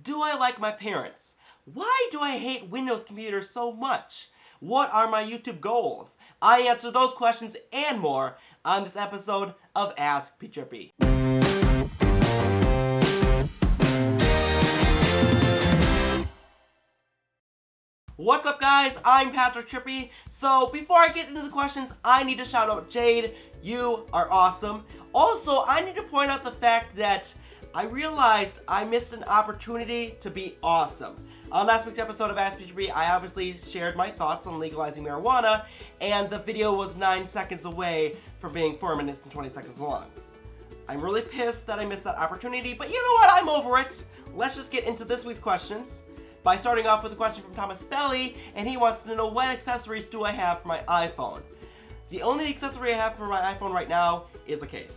Do I like my parents? Why do I hate Windows computers so much? What are my YouTube goals? I answer those questions and more on this episode of Ask PTrippy. What's up, guys? I'm PTrippy. So before I get into the questions, I need to shout out Jade. You are awesome. Also, I need to point out the fact that I realized I missed an opportunity to be awesome. On last week's episode of Ask PTrippy, I obviously shared my thoughts on legalizing marijuana, and the video was 9 seconds away from being 4 minutes and 20 seconds long. I'm really pissed that I missed that opportunity, but you know what? I'm over it. Let's just get into this week's questions by starting off with a question from Thomas Belly, and he wants to know, what accessories do I have for my iPhone? The only accessory I have for my iPhone right now is a case.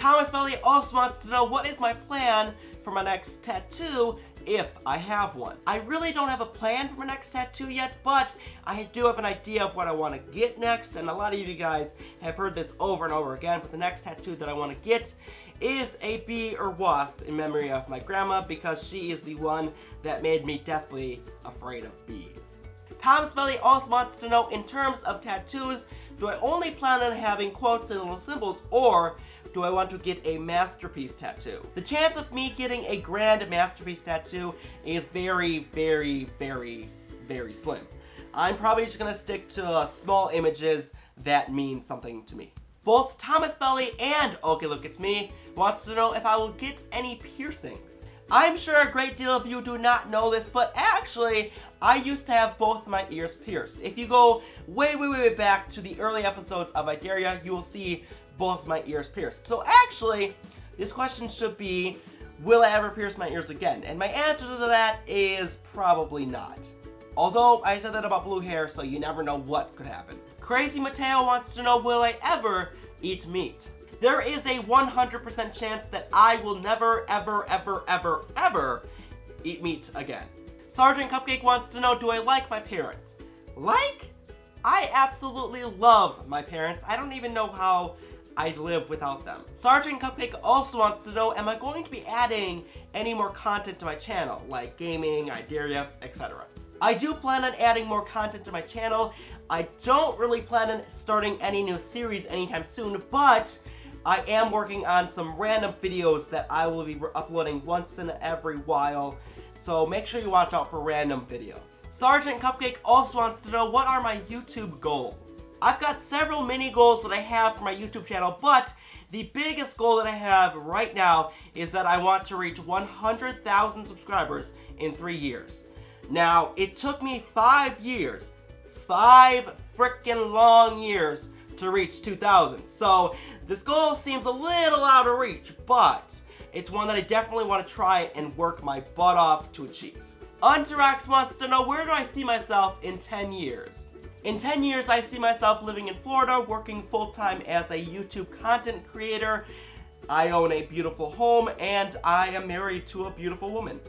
Thomas Belly also wants to know, what is my plan for my next tattoo if I have one? I really don't have a plan for my next tattoo yet, but I do have an idea of what I want to get next, and a lot of you guys have heard this over and over again, but the next tattoo that I want to get is a bee or wasp in memory of my grandma, because she is the one that made me deathly afraid of bees. Thomas Belly also wants to know, in terms of tattoos, do I only plan on having quotes and little symbols, or do I want to get a masterpiece tattoo? The chance of me getting a grand masterpiece tattoo is very, very, very, very slim. I'm probably just gonna stick to small images that mean something to me. Both Thomas Belly and Okay Look It's Me wants to know if I will get any piercings. I'm sure a great deal of you do not know this, but actually, I used to have both my ears pierced. If you go way, way, way back to the early episodes of I Dare Ya, you will see both my ears pierced. So actually, this question should be, will I ever pierce my ears again? And my answer to that is probably not. Although, I said that about blue hair, so you never know what could happen. Crazy Mateo wants to know, will I ever eat meat? There is a 100% chance that I will never, ever, ever, ever, ever eat meat again. Sergeant Cupcake wants to know, do I like my parents? I absolutely love my parents. I don't even know how I'd live without them. Sergeant Cupcake also wants to know, am I going to be adding any more content to my channel, like gaming, I Dare Ya, etc.? I do plan on adding more content to my channel. I don't really plan on starting any new series anytime soon, but I am working on some random videos that I will be uploading once in every while, so make sure you watch out for random videos. Sergeant Cupcake also wants to know, what are my YouTube goals? I've got several mini goals that I have for my YouTube channel, but the biggest goal that I have right now is that I want to reach 100,000 subscribers in 3 years. Now, it took me 5 years, 5 frickin' long years to reach 2,000. So this goal seems a little out of reach, but it's one that I definitely want to try and work my butt off to achieve. Unterax wants to know, where do I see myself in 10 years? In 10 years, I see myself living in Florida, working full-time as a YouTube content creator. I own a beautiful home, and I am married to a beautiful woman.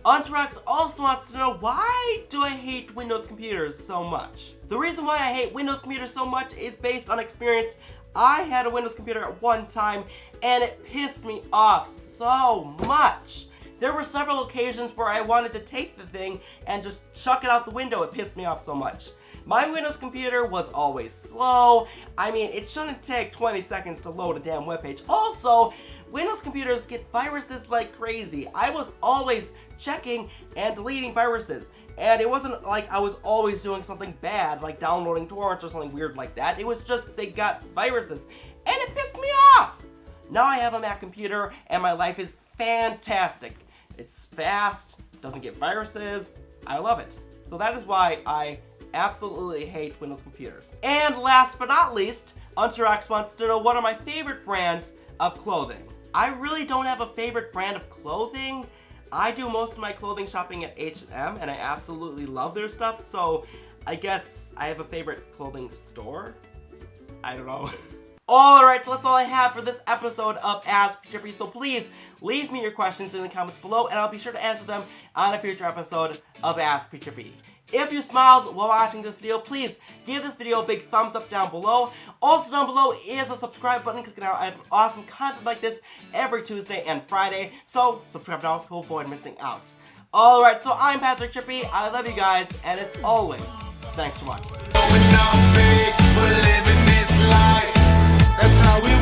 Unterax also wants to know, why do I hate Windows computers so much? The reason why I hate Windows computers so much is based on experience. I had a Windows computer at one time, and it pissed me off so much. There were several occasions where I wanted to take the thing and just chuck it out the window. It pissed me off so much. My Windows computer was always slow. I mean, it shouldn't take 20 seconds to load a damn webpage. Also, Windows computers get viruses like crazy. I was always checking and deleting viruses. And it wasn't like I was always doing something bad, like downloading torrents or something weird like that. It was just they got viruses. And it pissed me off! Now I have a Mac computer, and my life is fantastic. It's fast, doesn't get viruses. I love it. So that is why I absolutely hate Windows computers. And last but not least, Unterax wants to know, what are my favorite brands of clothing? I really don't have a favorite brand of clothing. I do most of my clothing shopping at H&M, and I absolutely love their stuff, so I guess I have a favorite clothing store? I don't know. Alright, so that's all I have for this episode of Ask PTrippy, so please leave me your questions in the comments below, and I'll be sure to answer them on a future episode of Ask PTrippy. If you smiled while watching this video, please give this video a big thumbs up down below. Also down below is a subscribe button. Click it out. I have awesome content like this every Tuesday and Friday. So subscribe now to avoid missing out. Alright, so I'm PTrippy. I love you guys, and as always, thanks for watching. That's how we